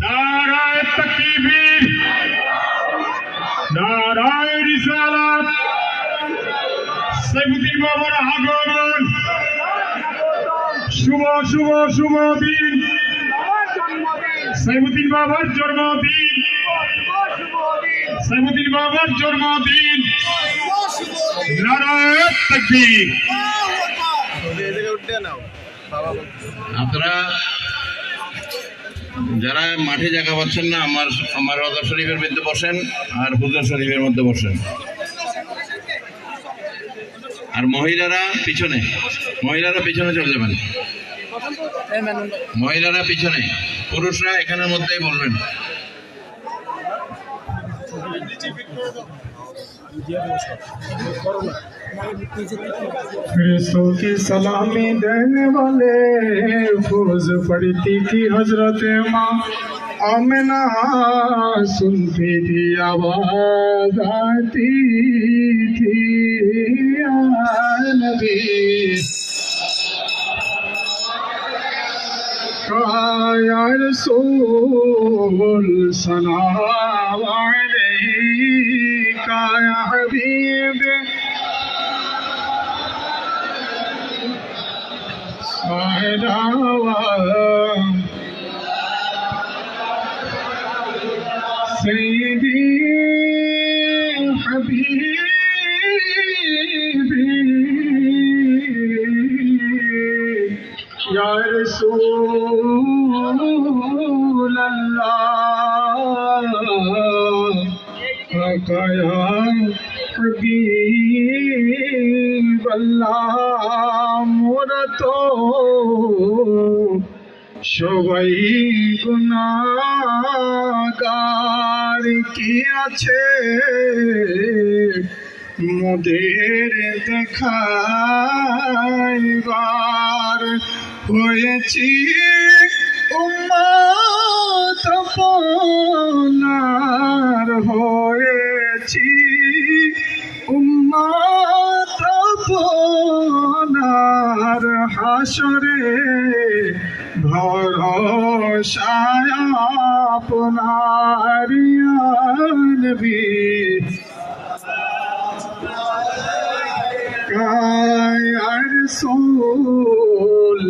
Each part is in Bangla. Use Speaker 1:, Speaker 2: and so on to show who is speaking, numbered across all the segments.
Speaker 1: নারায়ে তাকবীর, নারায়ে রিসালাত। সাইফুদ্দিন বাবার আগমন, শুভ শুভ শুভ দিন। সাইফুদ্দিন বাবার জন্মদিন, সাইফুদ্দিন বাবার জন্মদিন। নারায়ে তাকবীর।
Speaker 2: আপনারা যারা মাঠে জায়গা পাচ্ছেন না, আমার রওজা শরীফের মধ্যে বসেন আর হুজুর শরীফের মধ্যে বসেন। আর মহিলারা পিছনে চলে যাবেন। মহিলারা পিছনে, পুরুষরা এখানের মধ্যেই বলবেন।
Speaker 1: फरिश्तों की सलामी देने वाले फौज पड़ती थी हजरत माँ आमिना, सुनती थी आवाज आती थी या नबी। या रसूल सलाम अलैका या हबीब सैयदी हबीबी या रसूल अल्लाह या हबीब अल्लाह। मोरा तो সবাই গুনাহগার কি আছে, মোদের দেখাইবার হয়েছি উম্মত আপনার, হয়েছি উম্মত আপনার। হাসরে ভরসায় আপনার ইয়া নবী। ইয়া রাসূল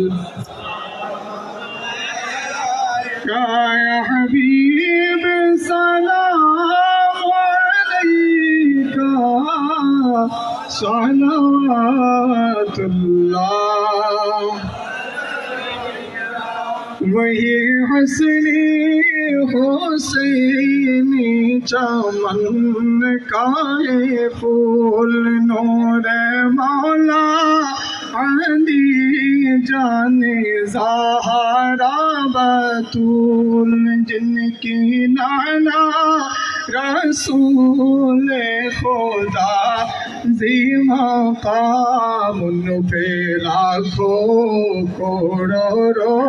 Speaker 1: ইয়া হাবিব সালাম আলাইকা সালাওয়াতুল্লাহ। वही हसनी हुसैनी चमन काए फूल, नूर मौला अली जाने ज़हरा बतूल, जिनकी नाना रसूल खुदा जी मकाम पे लाखों करोड़ों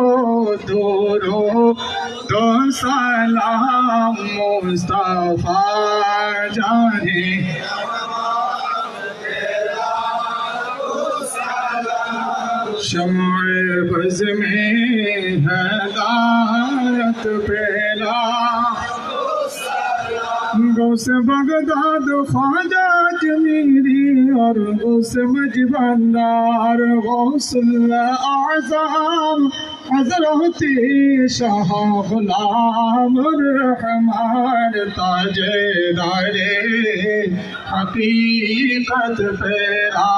Speaker 1: दो सलाम मुस्तफा जाने। शम्अ बज़ में हिदायत फैला, गौस बगदाद ख्वाजा अजमीरी और गौस मजबंदार, गौसुल आज़म हज़रत शाह गुलाम रहमान, ताजेदारे हकीकत पेरा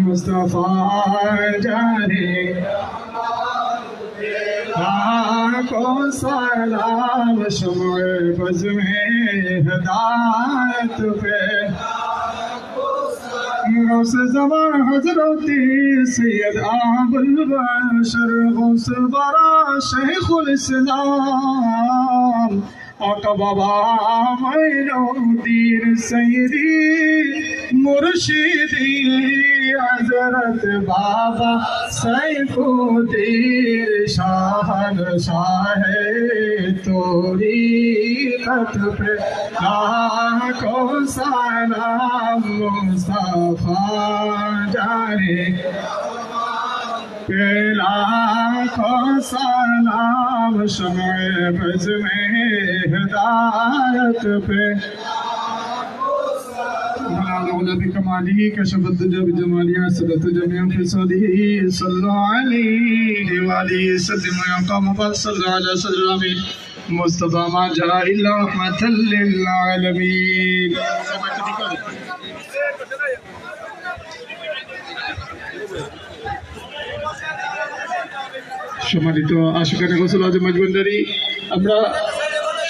Speaker 1: मुस्तफा जाने को सलाम। शम्अ बज़ में हिदायत पे गौस ज़मान हज़रत सैयद अबुल बशर, गौस बरा शेखुल इस्लाम आका बाबा मोइनुद्दीन सैयदी मुर्शिदी हजरत बाबा सैफुद्दीन शाहनशाह तरीक़त पे लाखों सलाम मुस्तफा जाने पे लाखों सलाम शम्ए बज़ में हिदायत पे بكماله كشف الدجى بجماله سدت جميع فساده صلى عليه وآله وسلم ويقام بعد صلى على صدر الأمين مصطفى ما جاء إلا رحمة للعالمين সম্মানিত আশিকানে গোসল আজম মজবুন্দারি আমরা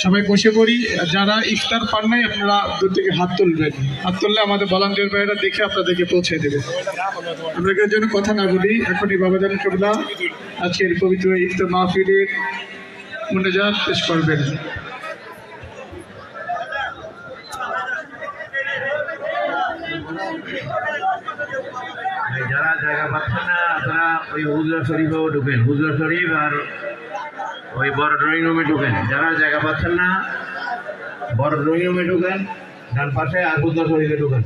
Speaker 1: সবাই বসে পড়ি যারা ইফতার পান নাই আপনারা দূর থেকে হাত তুলবেন হাত তুললে আমাদের ভলান্টিয়ার ভাইরা দেখে আপনাদেরকে পৌঁছে দেবে আমরা এর জন্য কথা না বলি এখনই বাবাজান কেবলা আজকের পবিত্র ইফতার মাহফিলের মুনাজাত পেশ করবেন
Speaker 2: যারা জায়গা পাচ্ছেন না আপনারা ওই হুজরা শরীফেও ঢুকেন হুজরা শরীফ আর ওই বড় ড্রয়িং রুমে ঢুকেন যারা জায়গা পাচ্ছেন না বড় ড্রয়িং রুমে ঢুকেন ডান পাশে আর হুজরা শরীফে ঢুকেন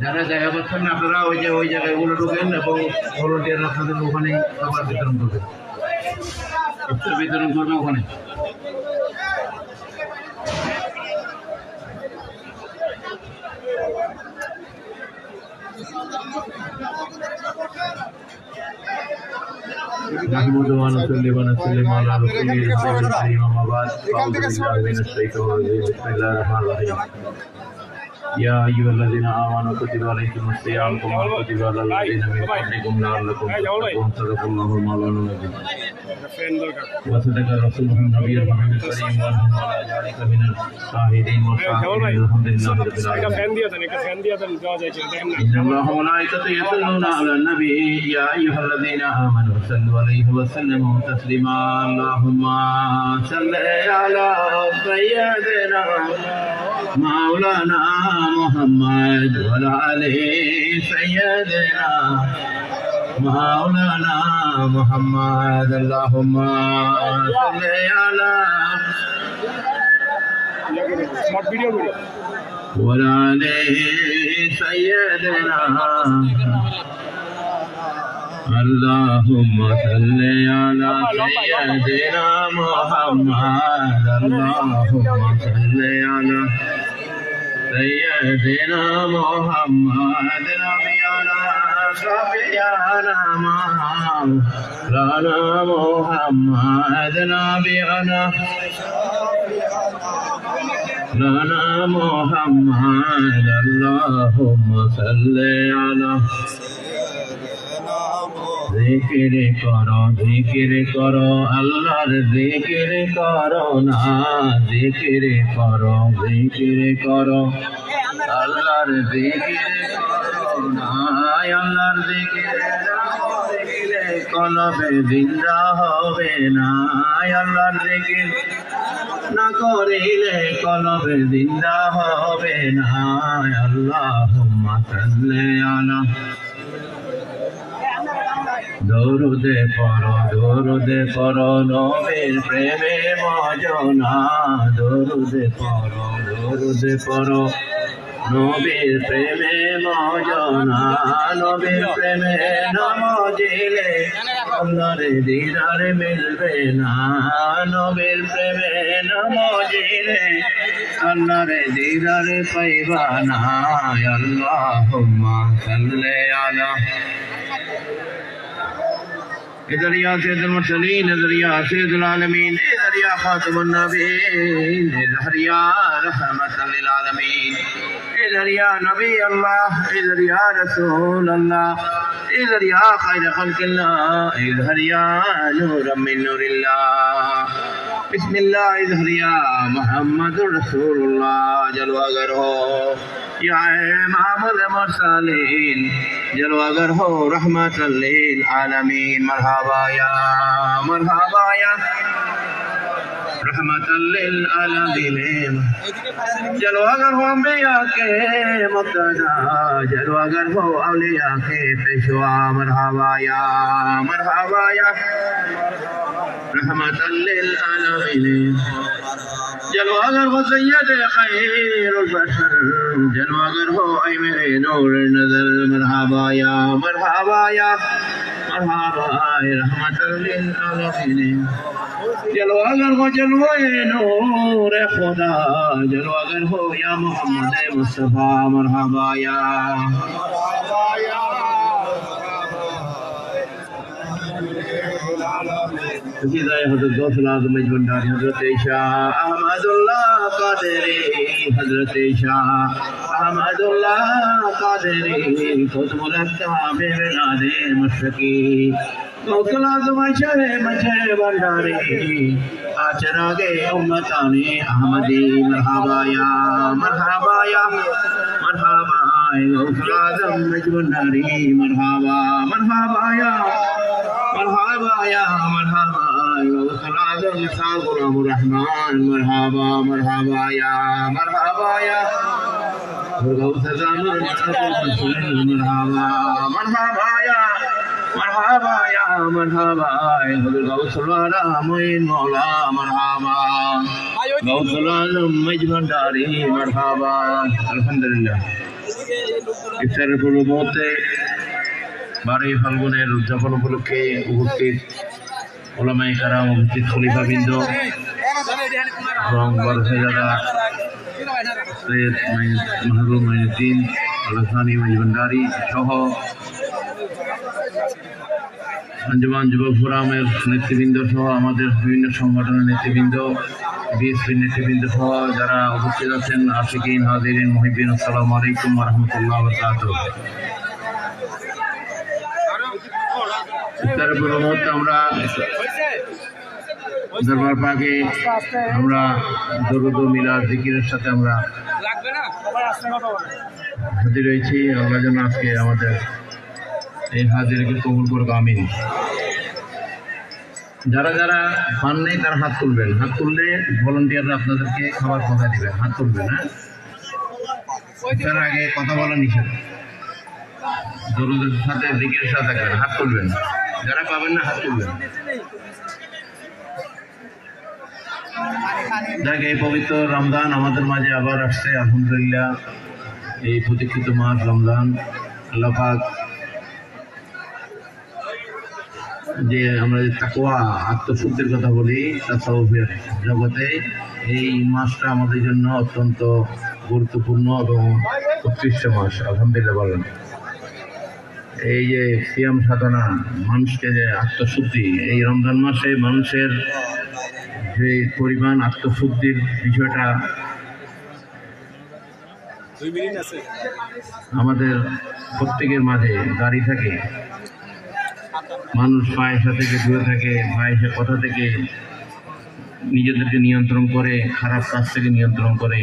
Speaker 2: যারা জায়গা পাচ্ছেন না আপনারা ওই জায়গাগুলো ঢুকেন এবং ভলান্টিয়ার আপনাদের ওখানে খাবার বিতরণ করবেন ইফতার বিতরণ করবে ওখানে نحمد ونصلي ونسلم على رسول الله الكريم أما بعد أعوذ بالله من الشيطان الرجيم بسم الله الرحمن الرحيم يا أيها الذين آمنوا كتب عليكم الصيام كما كتب على الذين من قبلكم لعلكم تتقون صدق الله مولانا العظيم وصدق رسوله النبي الحبيب الكريم ونحن على ذلك من الشاهدين والشاكرين الحمد لله رب العالمين إن الله وملائكته يصلون على النبي يا أيها الذين آمنوا صلوا عليه وسلموا تسليما اللهم صل على سيدنا مولانا محمد وعلى آله سيدنا مولانا محمد اللهم صل على وعلى آله سيدنا اللهم صل على سيدنا محمد اللهم صل على سيدنا محمد نبينا شفيعنا مولانا محمد نبينا لنا محمد اللهم صل على জিকির করো আল্লাহর জিকির করো না জিকির করো আল্লাহর জিকির করো না আল্লাহর জিকির করিলে কলবে জিন্দা হবে না আল্লাহর জিকির না করিলে কলবে জিন্দা হবে না আল্লাহুম্মা সাল্লি আলা দরুদে পড়ো নবীর প্রেমে মজনা দরুদে পড়ো নবীর প্রেমে মজনা নবীর প্রেমে নমজিলে আল্লাহর দিদার মিলবে না নবীর প্রেমে নমজিলে আল্লাহর দিদার পাইবা না আল্লাহুম্মা সাল্লি আলা इधर या सैयद المرسلين इधर या सैयद العالمين इधर या خاتم النبيين इधर या रहमत للعالمين इधर या नबी अल्लाह इधर या रसूल अल्लाह इधर या खैर खल्क अल्लाह इधर या नूर मिन नूर अल्लाह बिस्मिल्लाह इधर या मोहम्मद रसूलुल्लाह जलवागर हो या इमामुल मुरसलीन जलवागर हो रहमतल लिल आलमीन मरहबा या रहमतल लिल आलमीन जलवागर हो अंबिया के मुक्तदा जलवागर हो औलिया के पेशवा मरहबा या रहमतल लिल आलमीन जलवागर हो सैयद खैरुल बशर जलवागर हो ऐ मेरे नूर नजर मरहबा या रहमतल लिल आलमीन जलवागर हो जलवाए नूर खुदा जलवागर हो या मोहम्मद मुस्तफा मरहबा या हजरत गौसल आज़म मजबूरदारी हजरत शाह अहमदुल्लाह कादरी हजरत शाह अहमदुल्लाह कादरी खुतमुल अक़ताब बिलादे मशरक़ी गौसल आज़म मशे भंडारी आचरागे उम्मताने अहमदी मरहबा या गौसल आज़म मजबूरदारी मरहबा या गौसल आज़म निसार गुलामुर रहमान मरहबा या गौसल ज़मान मरहबा गौसल वाला मोइन मौला मरहबा गौसल आज़म मजबूरदारी मरहबा अल्हम्दुलिल्लाह इफ्ताরের পূর্ব মুহূর্তে 12 ফাল্গুনের উদযাপন উপলক্ষে উপস্থিত ওলামায়ে কেরাম উপস্থিত খলিফাবৃন্দ এবং বরফেজাদা সৈয়দ মাহবুব মঈনুদ্দিন আল-হাসানি মজবুরদারি সহ আঞ্জুমান যুবক ফোরামের নেতৃবৃন্দ সহ আমাদের বিভিন্ন সংগঠনের নেতৃবৃন্দ বিএসপির নেতৃবৃন্দ সহ যারা উপস্থিত আছেন আশিকিন হাজিরিন মুহিব্বিন আসসালামু আলাইকুম ওয়া রাহমাতুল্লাহি ওয়া বারাকাতুহু। ইফতারের পূর্ব মুহূর্তে আমরা দরবার পাকে আমরা দরুদ ও মিলাদ জিকিরের সাথে আমরা হাজির হয়েছি। আল্লাহ যেন আজকে আমাদের এই হাজিরকে কবুল করুক, আমিন। যারা যারা পান নেই তারা হাত তুলবেন, হাত তুললে ভলান্টিয়াররা আপনাদেরকে খাবার পৌঁছা দিবেন। হাত তুলবেন, হ্যাঁ, তার আগে কথা বলা নিষেধ। দরুদের সাথে জিকিরের সাথে থাকবেন, হাত তুলবেন। যারা পাবেন না হাত তুলবেন। দেখ, এই পবিত্র রমজান আমাদের মাঝে আবার আসছে, আলহামদুলিল্লাহ। এই প্রতীক্ষিত মাস রমজান, আল্লাহ পাক যে আমরা যে তাকওয়া আত্মশুদ্ধির কথা বলি তাসাউফের জগতে, এই মাসটা আমাদের জন্য অত্যন্ত গুরুত্বপূর্ণ এবং উৎকৃষ্ট মাস, আলহামদুলিল্লাহ বলেন। এই যে সিয়াম সাধনা, মানুষকে যে আত্মশুদ্ধি, এই রমজান মাসে মানুষের যে পরিমাণ আত্মশুদ্ধির বিষয়টা আমাদের প্রত্যেকের মাঝে দাঁড়িয়ে থাকে। মানুষ ফাহিশা থেকে দূরে থাকে, ফাহিশা কথা থেকে নিজেদেরকে নিয়ন্ত্রণ করে, খারাপ কাজ থেকে নিয়ন্ত্রণ করে।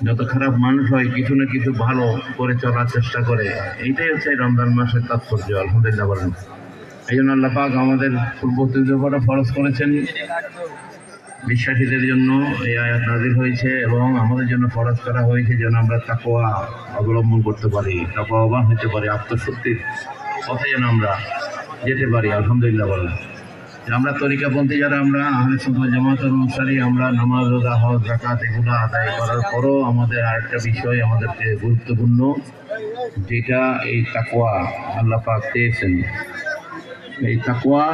Speaker 2: যত খারাপ মানুষ হয় কিছু না কিছু ভালো করে চলার চেষ্টা করে। এইটাই হচ্ছে রমজান মাসের তাৎপর্য, আলহামদুলিল্লাহ বলেন। এই জন্য আল্লাহ পাক আমাদের পূর্ববর্তীদের উপরে ফরজ করেছেন, বিশ্বাসীদের জন্য এই আয়াত নাযিল হয়েছে এবং আমাদের জন্য ফরজ করা হয়েছে যেন আমরা তাকওয়া অবলম্বন করতে পারি, তাকওয়াবান হতে পারি, আত্মশুদ্ধির পথে যেন আমরা যেতে পারি, আলহামদুলিল্লাহ বলেন। আমরা তরিকাপন্থী যারা আমরা আহলে সুন্নাত ওয়াল জামাতের অনুসারী, আমরা নামাজ, রোজা, হজ, যাকাত এগুলো আদায় করার পরও আমাদের আরেকটা বিষয় আমাদেরকে গুরুত্বপূর্ণ, যেটা এই তাকওয়া আল্লাহ পাক চেয়েছেন। এই তাকওয়া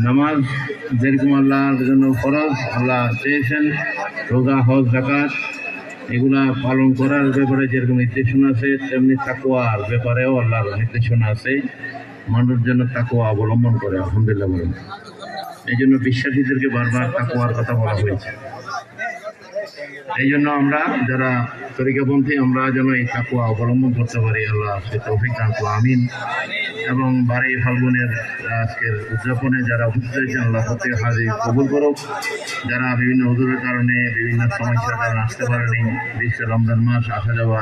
Speaker 2: নামাজ যেরকম আল্লাহর জন্য ফরজ আল্লাহ চেয়েছেন, রোজা, হজ, যাকাত এগুলা পালন করার ব্যাপারে যেরকম নির্দেশনা আছে, তেমনি তাকওয়ার ব্যাপারেও আল্লাহর নির্দেশনা আছে। মানুষ যেন তাকওয়া অবলম্বন করে, আলহামদুলিল্লাহ বলেন। এই জন্য বিশ্বাসীদেরকে বারবার তাকওয়ার কথা বলা হয়েছে। এই জন্য আমরা যারা তরিকাপন্থী আমরা যেন এই তাকওয়া অবলম্বন করতে পারি, আল্লাহ সে তৌফিক দান করুন, আমিন। এবং 12 ফাল্গুনের আজকের উদযাপনে যারা উপস্থিত হয়েছেন আল্লাহ প্রত্যেক হাজির কবুল করুক। যারা বিভিন্ন হুজুরের কারণে বিভিন্ন সমস্যার কারণে আসতে পারেনি, বিশেষ করে রমজান মাস আসা যাওয়া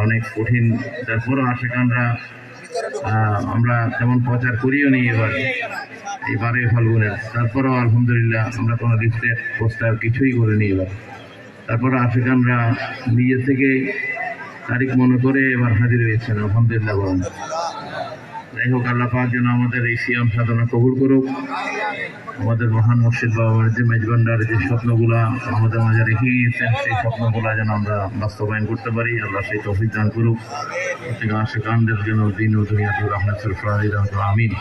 Speaker 2: অনেক কঠিন, তারপরও আশেকানরা আমরা তেমন প্রচার করিও নি এবার এই 12 ফাল্গুনের, তারপরেও আলহামদুলিল্লাহ আমরা কোনো লিস্টের পোস্টার কিছুই করিনি এবার। তারপরে আফ্রিকানরা নিজে থেকে তারিখ মনে করে এবার হাজির হয়েছেন, আলহামদুলিল্লাহ বলেন। যাই হোক, আল্লাহ পাক যেন আমাদের এই সিয়াম সাধনা কবুল করুক। আমাদের মহান মুর্শিদ বাবার যে মেজবান্ডার যে স্বপ্নগুলা আমাদের মাঝে রেখে গিয়েছেন, সেই স্বপ্নগুলা যেন আমরা বাস্তবায়ন করতে পারি, আল্লাহ সেই তৌফিক দান করুক। প্রত্যেক আশিকানদের জন্য দিন ও দুনিয়াতে রহমতুল ফরাজি আমিন।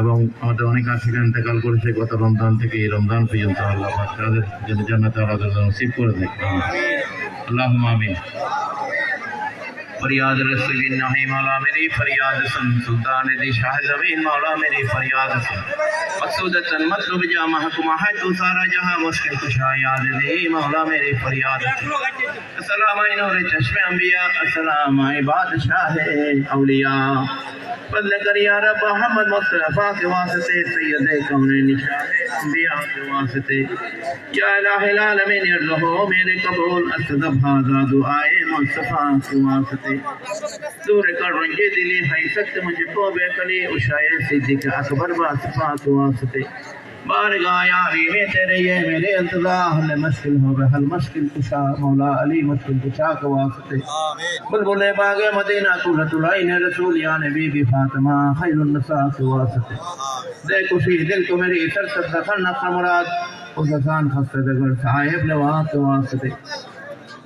Speaker 2: এবং আমাদের অনেক আশিকা ইন্তেকাল করেছে গত রমজান থেকে এই রমজান পর্যন্ত, আল্লাহ পাক তাদের জন্য জান্নাতে আলাদা নসিব করে দেয়, আল্লাহুম্মা আমিন। फरियाद रसूल नहीं मौला मेरी फरियाद सुन, सुल्तान दी शाह जमीन मौला मेरी फरियाद सुन। मकसूदतन मतलब जा महकुमा है तू सारा जहां, मुश्किल कुशा याद दे मौला मेरी फरियाद सुन। अस्सलाम नूर चश्मे अंबिया, अस्सलाम बादशाह औलिया, बदल कर या रब मोहम्मद मुस्तफा के वास्ते, सैयद कौने निशान अंबिया के वास्ते, या इलाही आलमीन रहो मेरे कबूल, असदब हाजा दुआए मुस्तफा के वास्ते, दूर कर रंगे दिली है सख्त मुझको बेकली, उशाए सिद्दीक अकबर बासफा के वास्ते, बारगाह यारी है तेरे ये मेरे अल्तज़ा, हल मुश्किल हो गए हल मुश्किल कुशा मौला अली मुश्किल कुशा के वास्ते, बुलबुले बागे मदीना कुर्रतुल आइन रसूल या नबी भी फातिमा खैरुन निसा के वास्ते, दे खुशी दिल को मेरी सर सब दखल नफा मुराद, उस आसान खस्ते दगर साहिब नवा के वास्ते,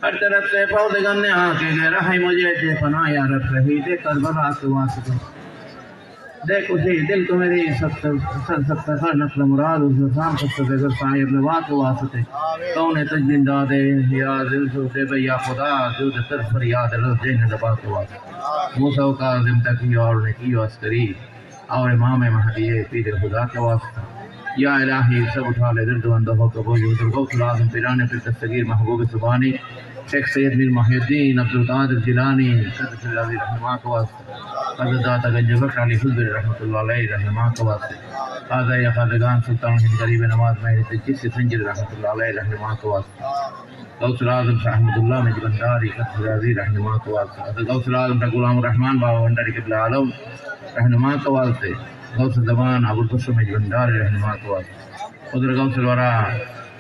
Speaker 2: हर तरफ से पौध गन्ने आके गहरा है मुझे जे पना या रब रही दे करबला के वास्ते, देखो जी दिल को मेरी सर सख्त नस्ल मुराद, उस आसान खस्ते दगर साहिब नवा के वास्ते, कौन है तजबिंदा दे या दिल से दे भैया खुदा जो दे तर फरियाद लो दे ने दबा के वास्ते, मूसा का जिम तक और ने की अस्करी और इमाम महदी पीर खुदा के वास्ते, या इलाही सब उठा ले दिल दुआन दहो कबो युद्र को लाज़िम पिराने फिर तस्गीर महबूब सुबानी, शेख सैयद मीर मुहिउद्दीन अब्दुल कादिर जिलानी सदफिल्लाही रहमा के वास्ते, दाता गंजबक अली हुज़्र रहमतुल्लाह अलैहि रहमा के वास्ते, काज़ा या खादगान सुल्तान हिंद गरीब नवाज मेहर तजिस संजर रहमतुल्लाह अलैहि रहमा के वास्ते, गौसुल आज़म शाह अहमदुल्लाह मेजबंदारी कतराजी रहमा के वास्ते, गौसुल आज़म गुलाम रहमान बाबा भंडारी क़िबला आलम रहनुमा के वास्ते, गौसुल ज़मान अबुल बशर मेजबंदारी रहनुमा के वास्ते, उधर गौसुल वरा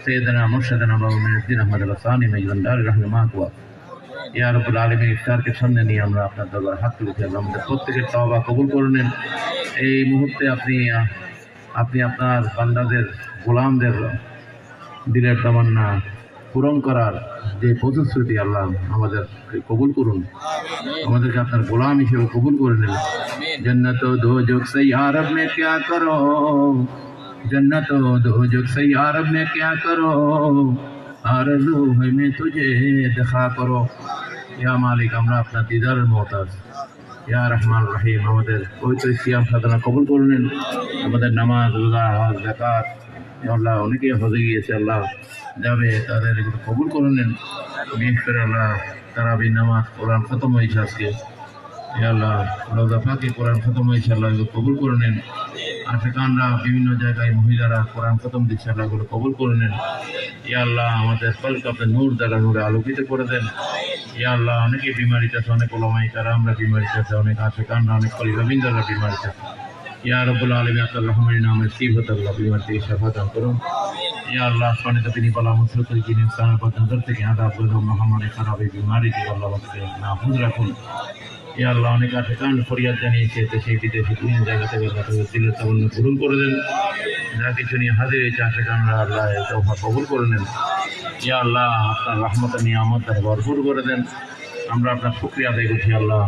Speaker 2: सैयदना मुर्शिदना बाबा मुइनुद्दीन अहमद रसानी मेजबंदारी रहनुमा के वास्ते, या रब्बुल आलमीन इफ्तार के सामने নিয়ে আমরা আপনার দরবারে হাত তুলেছি, আল্লাহ আমাদের প্রত্যেকের তওবা কবুল করে নেন। এই মুহূর্তে আপনি আপনার বান্দাদের গোলামদের দিলের তামান্না পূরণ করার যে প্রতিশ্রুতি আল্লাহ আমাদেরকে কবুল করুন, আমাদেরকে আপনার গোলাম হিসেবে কবুল করে নেন। जन्नत दोजख से यार अब ने क्या करो, जन्नत दोजख से यार अब ने क्या करो, आरज़ू है मैं तुझे देखा करो, या मालिक আমরা আপনার দিদারের মোহতাজ, ইয়া রহমান রহিম আমাদের পবিত্র সিয়াম সাধনা কবুল করে নেন। আমাদের নামাজ রোজা হজ যাকাত আল্লাহ অনেকেই হজে গিয়েছে, আল্লাহ যাবে তাদের এগুলো কবুল করে নেন। বিশেষ করে আল্লাহ তারাবি নামাজ কোরআন খতম হয়েছে আজকে, আল্লাহ রোজা পাকে কোরআন খতম হয়েছে, আল্লাহ এগুলো কবুল করে নেন। আশিকানরা বিভিন্ন জায়গায় মহিলারা কোরআন খতম দিচ্ছে, আল্লাহ এগুলো কবুল করে নেন। ইয়া আল্লাহ আমাদের কলকে আপনার নূর দ্বারা নূরে আলোকিত করে দেন। ইয়া আল্লাহ অনেকে বিমারিতে আছে, অনেক ওলামায়ে কেরামরা বিমারিতে আছে, অনেক আশিকানরা অনেক খলিফাবিন্দরা বিমারিতে আছে। ইয়া রব্বুল আলামিন আপনার রহমানের নামে সিফত আল্লাহ বিমার থেকে শাফা দান করুন। ইয়া আল্লাহ আসমানে তো তিনি বলা মুসলমান যিনি ইনসানের পথ নজর থেকে আযাব গজব মহামারী খারাপ এই বিমারি থেকে আল্লাহ আমাকে মাহফুজ রাখুন। ইয়া আল্লাহ অনেক আশিকান ফরিয়াদ জানিয়েছে দেশে বিদেশে বিভিন্ন জায়গা থেকে আল্লাহ দিলের তামান্না পূরণ করে দেন। যা কিছু নিয়ে হাজির হয়েছে আশিকানরা আল্লাহ তওবা কবুল করে নেন। ইয়া আল্লাহ আপনার রহমত নিয়ামত ভরপুর করে দেন। আমরা আপনার শুকরিয়া আদায় করছি আল্লাহ,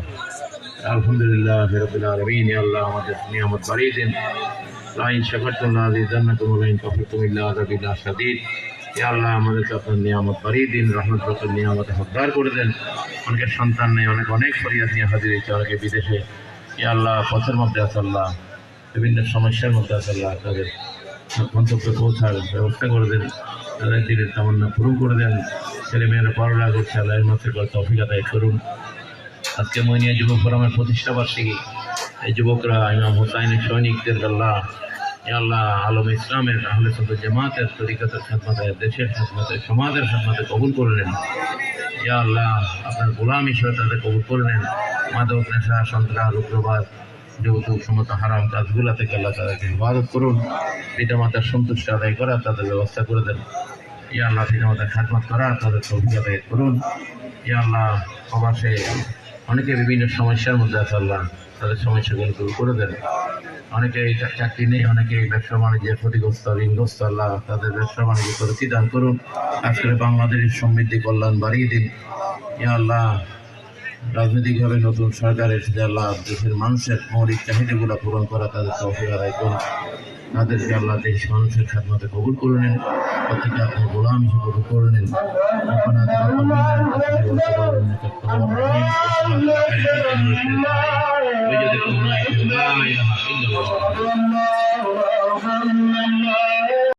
Speaker 2: আলহামদুলিল্লাহ রাব্বিল আলামিন। ইয়া আল্লাহ আমাদের নিয়ামত বাড়িয়ে দেন। লাইন শাকারতুম লাযিদান্নাকুম ওয়া লাইন কাফারতুম ইল্লা আযাবিল্লাহ শাদীদ। ইয়া আল্লাহ আমাদেরকে আপনার নিয়ামত বাড়িয়ে দিন, রহমত বরকত নিয়ামতে হকদার করে দেন। অনেকের সন্তান নেই, অনেক ফরিয়াদ নিয়ে হাজির হয়েছে, অনেকে বিদেশে ইয়া আল্লাহ পথের মধ্যে আছে, আল্লাহ বিভিন্ন সমস্যার মধ্যে আছে, আল্লাহ তাদের গন্তব্যে পৌঁছার ব্যবস্থা করে দেন। তাদের দিলের তামান্না পূরণ করে দেন। ছেলে মেয়েরা পড়াশোনা করছে, আল্লাহ মাসের কথা তৌফিক আদায় করুন। আজকে মইনিয়া যুব ফোরামের প্রতিষ্ঠা বার্ষিকী, এই যুবকরা ইমাম হুসাইনের সৈনিকদের আল্লাহ, ইয়া আল্লাহ আলম ইসলামের আহলে সুন্নাত জামাতের তরিকতের খেদমতে, দেশের খেদমতে, সমাজের খেদমতে কবুল করে নেন। ইয়া আল্লাহ আপনার গোলাম হিসেবে তাদের কবুল করে নেন। মাদক, নেশা, সন্ত্রাস, উগ্রবাদ, যৌতুক সমস্ত হারাম কাজগুলা থেকে আল্লাহ তাদেরকে ইবাদত করুন। পিতা মাতার সন্তুষ্ট আদায় করা তাদের ব্যবস্থা করে দেন। ইয়া আল্লাহ পিতা মাতার খেদমত করা তাদের তৌফিক আদায় করুন। ইয়া আল্লাহ প্রবাসে অনেকে বিভিন্ন সমস্যার মধ্যে আছে, আল্লাহ তাদের সমস্যাগুলো দূর করে দেন। অনেকে চাকরি নেই, অনেকে ব্যবসা বাণিজ্যের ক্ষতিগ্রস্ত, ঋণগ্রস্ত, আল্লাহ তাদের ব্যবসা বাণিজ্য প্রতি দান করুন। আজকের বাংলাদেশের সমৃদ্ধি কল্যাণ বাড়িয়ে দিন। ইয়া আল্লাহ রাজনৈতিকভাবে নতুন সরকার এসেছে, আল্লাহ দেশের মানুষের মৌলিক চাহিদাগুলো পূরণ করা তাদের তৌফিক আদায় করুন। তাদেরকে আল্লাহ দেশ মানুষের খেদমতে কবুল করে নেন, প্রত্যেকে আপনার গোলাম হিসেবে কবুল করে নেন। ربنا تقبل منا انك انت التواب الرحيم وجدكم لا اله الا الله